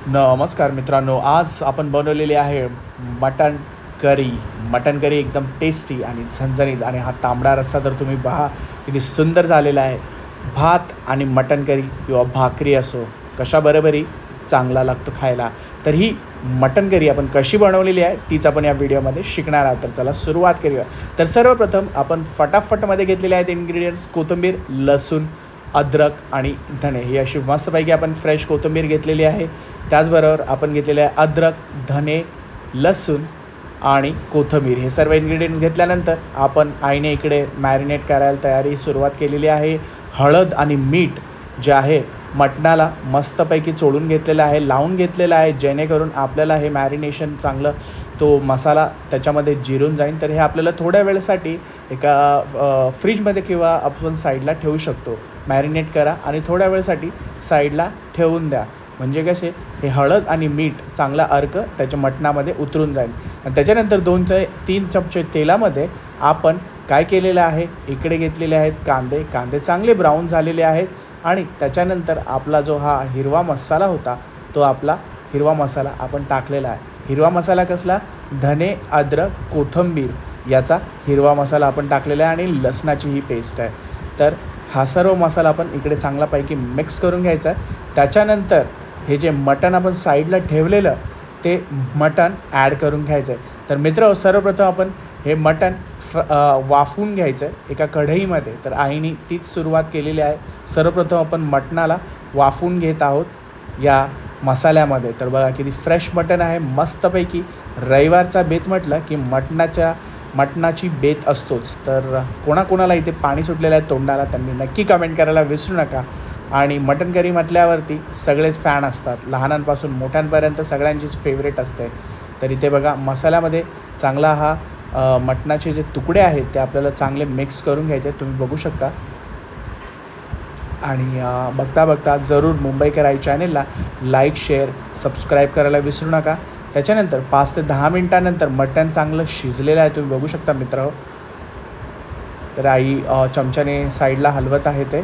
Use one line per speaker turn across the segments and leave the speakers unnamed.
नमस्कार मित्रांनो, आज आपण बनवलेली आहे मटण करी. मटण करी एकदम टेस्टी आणि झणझणीत. आणि हा तांबडा रस्सा तर तुम्ही पहा किती सुंदर झालेला आहे. भात आणि मटण करी किंवा भाकरी असो कशाबरोबरही चांगला लागतो खायला. तर ही मटण करी आपण कशी बनवलेली आहे तीच आपण या व्हिडिओमध्ये शिकणार आहोत. तर चला सुरुवात करूया. तर सर्वप्रथम आपण फटाफटमध्ये घेतलेले आहेत इन्ग्रेडियंट्स: कोथिंबीर, लसूण, अद्रक आणि धणे. ही अशी मस्तपैकी आपण फ्रेश कोथिंबीर घेतलेली आहे. त्याचबरोबर आपण घेतलेले आहे अद्रक, धणे, लसूण आणि कोथिंबीर. हे सर्व इन्ग्रेडियंट्स घेतल्यानंतर आपण आईने इकडे मॅरिनेट करायला तयारी सुरुवात केलेली आहे. हळद आणि मीठ जे आहे मटणाला मस्तपैकी चोळून घेतलेलं आहे, लावून घेतलेलं आहे, जेणेकरून आपल्याला हे मॅरिनेशन चांगलं तो मसाला त्याच्यामध्ये जिरून जाईल. तर हे आपल्याला थोड्या वेळेसाठी एका फ्रीजमध्ये किंवा आपण साईडला ठेवू शकतो. मॅरिनेट करा आणि थोड्या वेळेसाठी साईडला ठेवून द्या, म्हणजे कसे हे हळद आणि मीठ चांगला अर्क त्याच्या मटणामध्ये उतरून जाईल. आणि त्याच्यानंतर 2 ते 3 चमचे तेलामध्ये आपण काय केलेलं आहे, इकडे घेतलेले आहेत कांदे चांगले ब्राऊन झालेले आहेत. आणि त्याच्यानंतर आपला जो हा हिरवा मसाला होता तो आपला हिरवा मसाला आपण टाकलेला आहे. हिरवा मसाला कसला? धने, अद्रक, कोथिंबीर याचा हिरवा मसाला आपण टाकलेला आहे आणि लसणाची ही पेस्ट आहे. तर हा सर्व मसाला आपण इकडे चांगल्यापैकी मिक्स करून घ्यायचा आहे. त्याच्यानंतर हे जे मटण आपण साईडला ठेवलेलं ते मटण ॲड करून घ्यायचं आहे. तर मित्र, सर्वप्रथम आपण हे मटण वाफवून घ्यायचं आहे एका कढईमध्ये. तर आईने तीच सुरुवात केलेली आहे. सर्वप्रथम आपण मटणाला वाफवून घेत आहोत या मसाल्यामध्ये. तर बघा किती फ्रेश मटण आहे मस्तपैकी. रविवारचा बेत म्हटलं की मटणाची बेत असतोच. तर कोणाकोणाला इथे पाणी सुटलेलं आहे तोंडाला त्यांनी नक्की कमेंट करायला विसरू नका. आणि मटण करी म्हटल्यावरती सगळेच फॅन असतात, लहानांपासून मोठ्यांपर्यंत सगळ्यांचीच फेवरेट असते. तर इथे बघा मसाल्यामध्ये चांगला हा मटणाचे जे तुकडे आहेत ते आपल्याला चांगले मिक्स करून घ्यायचे आहेत, तुम्ही बघू शकता. आणि बघता बघता जरूर मुंबईकर आई चॅनेलला लाईक, शेअर, सबस्क्राईब करायला विसरू नका. त्याच्यानंतर 5 ते 10 मिनटानंतर मटण चांगलं शिजलेलं आहे, तुम्ही बघू शकता मित्र. तर आई चमच्याने साईडला हलवत आहे.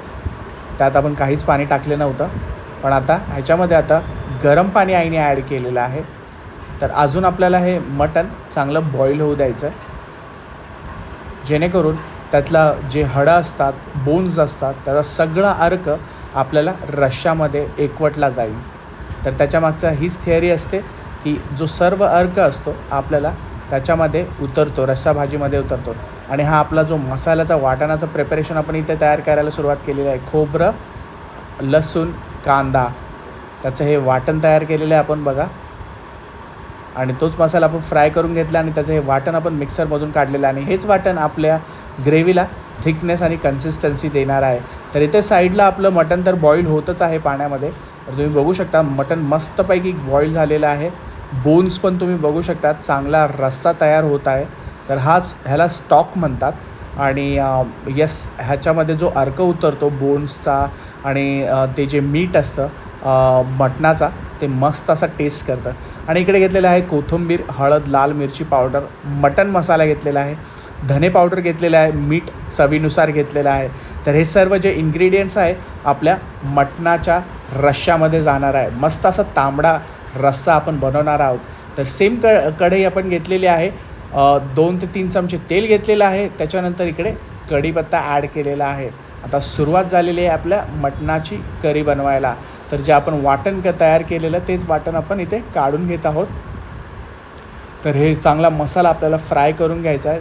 त्यात आपण काहीच पाणी टाकले नव्हतं, पण आता ह्याच्यामध्ये आता गरम पाणी आईने ॲड केलेलं आहे. तर अजून आपल्याला हे मटण चांगलं बॉईल होऊ द्यायचं आहे, जेणेकरून त्यातला जे हडं असतात, बोन्स असतात, त्याचा सगळा अर्क आपल्याला रश्श्यामध्ये एकवटला जाईल. तर त्याच्यामागचा हीच थिअरी असते की जो सर्व अर्क असतो आपल्याला त्याच्यामध्ये उतरतो, रस्सा भाजीमध्ये उतरतो. आणि हा आपला जो मसाल्याचा वाटणाचं प्रिपरेशन आपण इथे तयार करायला सुरुवात केलेली आहे. खोबरं, लसूण, कांदा, त्याचं हे वाटण तयार केलेलं आहे आपण बघा. आणि तोच मसाला आपण फ्राय करून घेतला आणि त्याचं हे वाटण आपण मिक्सरमधून काढलेलं आहे. आणि हेच वाटण आपल्या ग्रेव्हीला थिकनेस आणि कन्सिस्टन्सी देणार आहे. तर इथे साईडला आपलं मटण तर बॉईल होतच आहे पाण्यामध्ये. तर तुम्ही बघू शकता मटण मस्तपैकी बॉईल झालेलं आहे. बोन्स पण तुम्ही बघू शकता, चांगला रस्सा तयार होत आहे. तर ह्याला स्टॉक म्हणतात. आणि ह्याच्यामध्ये जो अर्क उतरतो बोन्सचा आणि ते जे मीठ असतं मटणाचा ते मस्त असा टेस्ट करतं. आणि इकडे घेतलेलं आहे कोथिंबीर, हळद, लाल मिरची पावडर, मटण मसाला घेतलेला आहे, धने पावडर घेतलेलं आहे, मीठ चवीनुसार घेतलेलं आहे. तर हे सर्व जे इन्ग्रेडियंट्स आहे आपल्या मटणाच्या रश्श्यामध्ये जाणार आहे. मस्त असा तांबडा रस्सा आपण बनवणार आहोत. तर सेम कढई आपण घेतलेली आहे. 2 ते 3 चमचे तेल घेतलेलं आहे. त्याच्यानंतर इकडे कढीपत्ता ॲड केलेला आहे. आता सुरुवात झालेली आहे आपल्या मटणाची करी बनवायला. तर जे आपण वाटण तयार केलेलं तेच वाटण आपण इथे काढून घेत आहोत. तर हे चांगला मसाला आपल्याला फ्राय करून घ्यायचा आहे.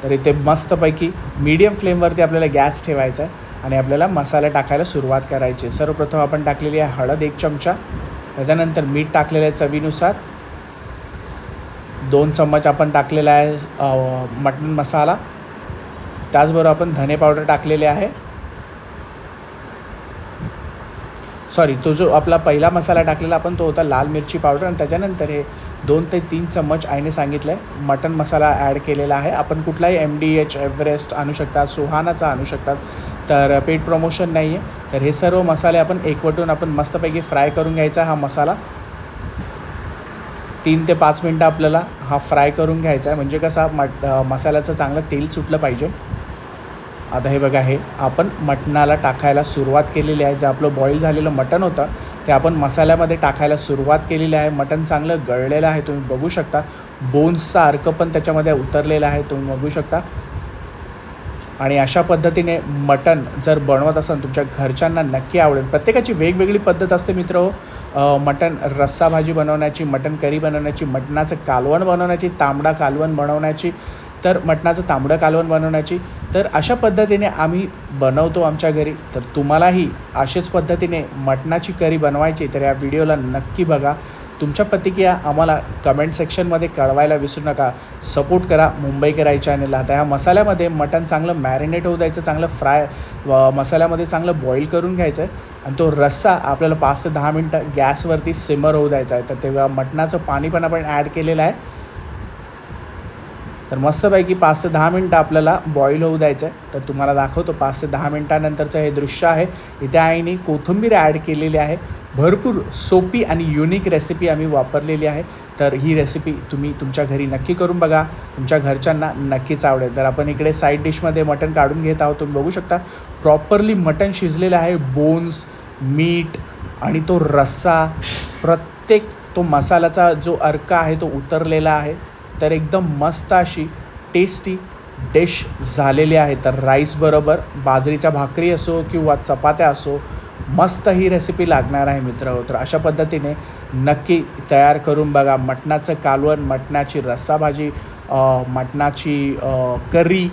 तर इथे मस्तपैकी मीडियम फ्लेमवरती आपल्याला गॅस ठेवायचा आहे आणि आपल्याला मसाला टाकायला सुरुवात करायची. सर्वप्रथम आपण टाकलेली आहे हळद 1 चमचा, त्याच्यानंतर मीठ टाकलेलं आहे चवीनुसार, 2 चम्मच आपण टाकलेला आहे मटण मसाला. त्याचबरोबर आपण धने पावडर टाकलेले आहे. तो जो आपला पहिला मसाला टाकलेला आपण तो होता लाल मिरची पावडर. आणि त्याच्यानंतर हे 2 ते 3 चम्मच आईने सांगितलं आहे मटण मसाला ॲड केलेला आहे. आपण कुठलाही MDH, एव्हरेस्ट आणू शकतात, सुहानाचा आणू शकतात. तर पेड प्रमोशन नाही आहे. तर हे सर्व मसाले आपण एकवटून आपण मस्तपैकी फ्राय करून घ्यायचा. हा मसाला 3 ते 5 मिनटं आपल्याला हा फ्राय करून घ्यायचा आहे, म्हणजे कसा मसाल्याचं चांगलं तेल सुटलं पाहिजे. आता हे बघा, हे आपण मटणाला टाकायला सुरुवात केलेली आहे. जे आपलं बॉईल झालेलं मटण होतं ते आपण मसाल्यामध्ये टाकायला सुरुवात केलेली आहे. मटण चांगलं गळलेलं आहे, तुम्ही बघू शकता. बोन्सचा अर्क पण त्याच्यामध्ये उतरलेला आहे, तुम्ही बघू शकता. आणि अशा पद्धतीने मटण जर बनवत असाल तुमच्या घरच्यांना नक्की आवडेल. प्रत्येकाची वेगवेगळी पद्धत असते मित्रहो. मटण रस्सा भाजी बनवण्याची, मटण करी बनवण्याची, मटणाचं कालवण बनवण्याची, तांबडा कालवण बनवण्याची, तर मटणाचं तांबडं कालवण बनवण्याची. तर अशा पद्धतीने आम्ही बनवतो आमच्या घरी. तर तुम्हालाही अशाच पद्धतीने मटणाची करी बनवायची तर या व्हिडिओला नक्की बघा. तुमच्या प्रतिक्रिया आम्हाला कमेंट सेक्शनमध्ये कळवायला विसरू नका. सपोर्ट करा मुंबईकर आई चॅनलला. आता ह्या मसाल्यामध्ये मटण चांगलं मॅरिनेट होऊ द्यायचं, चांगलं मसाल्यामध्ये चांगलं बॉईल करून घ्यायचं आहे. आणि तो रस्सा आपल्याला 5 ते 10 मिनटं गॅसवरती सिमर होऊ द्यायचा आहे. तर तेव्हा मटणाचं पाणी पण आपण ॲड केलेलं आहे. तर मस्तपैकी 5 ते 10 मिनटं आपल्याला बॉईल होऊ द्यायचं आहे. तर तुम्हाला दाखवतो 5 ते 10 मिनटानंतरचं हे दृश्य आहे. इथे आईने कोथिंबीर ॲड केलेली आहे. भरपूर सोपी आणि युनिक रेसिपी आम्ही वापरलेली आहे. तर ही रेसिपी तुम्ही तुमच्या घरी नक्की करून बघा, तुमच्या घरच्यांना नक्कीच आवडेल. तर आपण इकडे साईड डिशमध्ये मटण काढून घेत आहोत. तुम्ही बघू शकता प्रॉपरली मटण शिजलेलं आहे. बोन्स, मीठ आणि तो रस्सा, प्रत्येक तो मसाल्याचा जो अर्क आहे तो उतरलेला आहे. तर एकदम मस्त अशी टेस्टी डिश झालेली आहे. तर राईसबरोबर बाजरीच्या भाकरी असो किंवा चपात्या असो, मस्त ही रेसिपी लागणार आहे मित्रांनो. तर अशा पद्धतीने नक्की तयार करून बघा. मटणाचं कालवण, मटणाची रस्सा भाजी, मटणाची करी,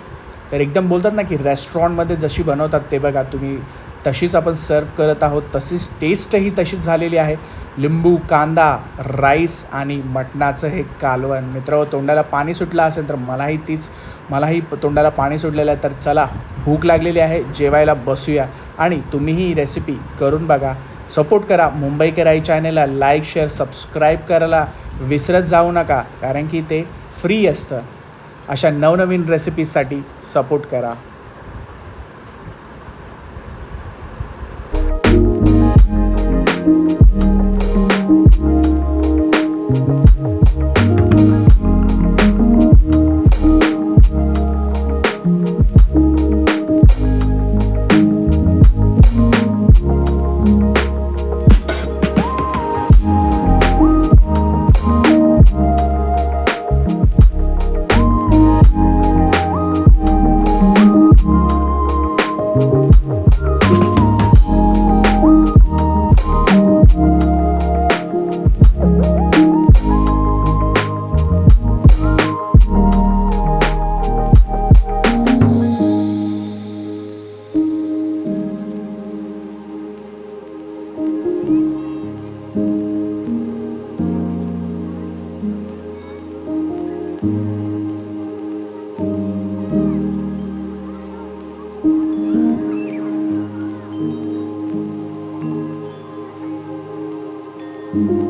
तर एकदम बोलतात ना की रेस्टॉरंटमध्ये जशी बनवतात ते बघा तुम्ही, तशीच आपण सर्व करत आहोत. तशीच टेस्टही तशीच झालेली आहे. लिंबू, कांदा, राईस आणि मटणाचं हे कालवण. मित्रांनो, तोंडाला पाणी सुटलं असेल तर मलाही तोंडाला पाणी सुटलेलं आहे. तर चला, भूक लागलेली आहे, जेवायला बसूया. आणि तुम्हीही ही रेसिपी करून बघा. सपोर्ट करा मुंबईकर आई चॅनलला. लाईक, शेअर, सबस्क्राईब करायला विसरत जाऊ नका, कारण की ते फ्री असतं. अशा नवनवीन रेसिपीजसाठी सपोर्ट करा. Thank you.